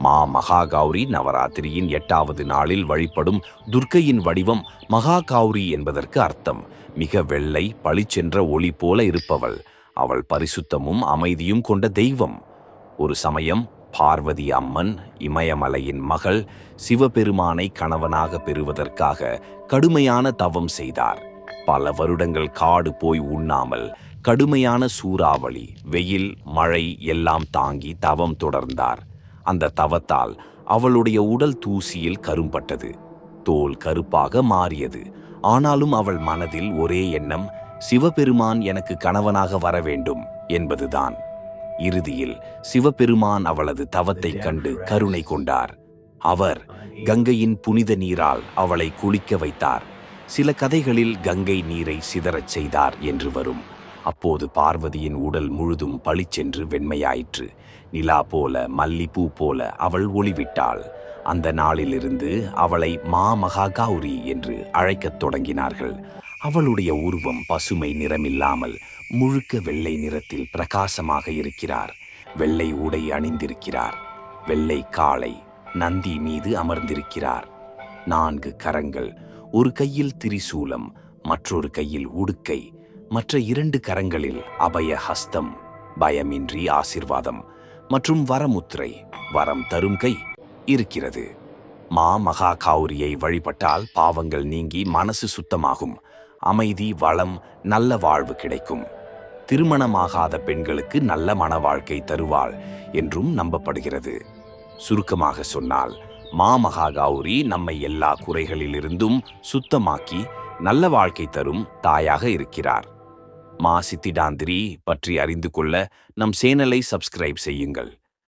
மகாகௌரி நவராத்திரியின் 8வது நாளில் வழிபடும் துர்க்கையின் வடிவம் மகாகௌரி என்பதற்கு அர்த்தம். மிக வெள்ளை பளிச்சென்ற ஒளி போல இருப்பவள். அவள் பரிசுத்தமும் அமைதியும் கொண்ட தெய்வம். ஒரு சமயம் பார்வதி அம்மன், இமயமலையின் மகள், சிவபெருமானை கணவனாக பெறுவதற்காக கடுமையான தவம் செய்தார். பல வருடங்கள் காடு போய் உண்ணாமல் கடுமையான சூறாவளி, வெயில், மழை எல்லாம் தாங்கி தவம் தொடர்ந்தார். அந்த தவத்தால் அவளுடைய உடல் தூசியில் கரும்பட்டது. தோல் கருப்பாக மாறியது. ஆனாலும் அவள் மனதில் ஒரே எண்ணம், சிவபெருமான் எனக்கு கணவனாக வர வேண்டும் என்பதுதான். இறுதியில் சிவபெருமான் அவளது தவத்தைக் கண்டு கருணை கொண்டார். அவர் கங்கையின் புனித நீரால் அவளை குளிக்க வைத்தார். சில கதைகளில் கங்கை நீரை சிதறச் செய்தார் என்று வரும். அப்போது பார்வதியின் உடல் முழுதும் பளிச்சென்று வெண்மையாயிற்று. நிலா போல, மல்லிப்பூ போல அவள் ஒளிவிட்டாள். அந்த நாளிலிருந்து அவளை மகாகௌரி என்று அழைக்கத் தொடங்கினார்கள். அவளுடைய உருவம் பசுமை நிறமில்லாமல் முழுக்க வெள்ளை நிறத்தில் பிரகாசமாக இருக்கிறார். வெள்ளை உடை அணிந்திருக்கிறார். வெள்ளை காளை நந்தி மீது அமர்ந்திருக்கிறார். 4 கரங்கள், ஒரு கையில் திரிசூலம், மற்றொரு கையில் உடுக்கை, மற்ற 2 கரங்களில் அபய ஹஸ்தம், பயமின்றி ஆசிர்வாதம், மற்றும் வரமுத்திரை, வரம் தரும் கை இருக்கிறது. மகாகௌரியை வழிபட்டால் பாவங்கள் நீங்கி மனசு சுத்தமாகும். அமைதி, வளம், நல்ல வாழ்வு கிடைக்கும். திருமணமாகாத பெண்களுக்கு நல்ல மன வாழ்க்கை தருவாள் என்றும் நம்பப்படுகிறது. சுருக்கமாக சொன்னால், மகாகௌரி நம்மை எல்லா குறைகளிலிருந்தும் சுத்தமாக்கி நல்ல வாழ்க்கை தரும் தாயாக இருக்கிறார். சித்திடாந்திரி பற்றி அறிந்து கொள்ள நம் சேனலை சப்ஸ்கிரைப் செய்யுங்கள்.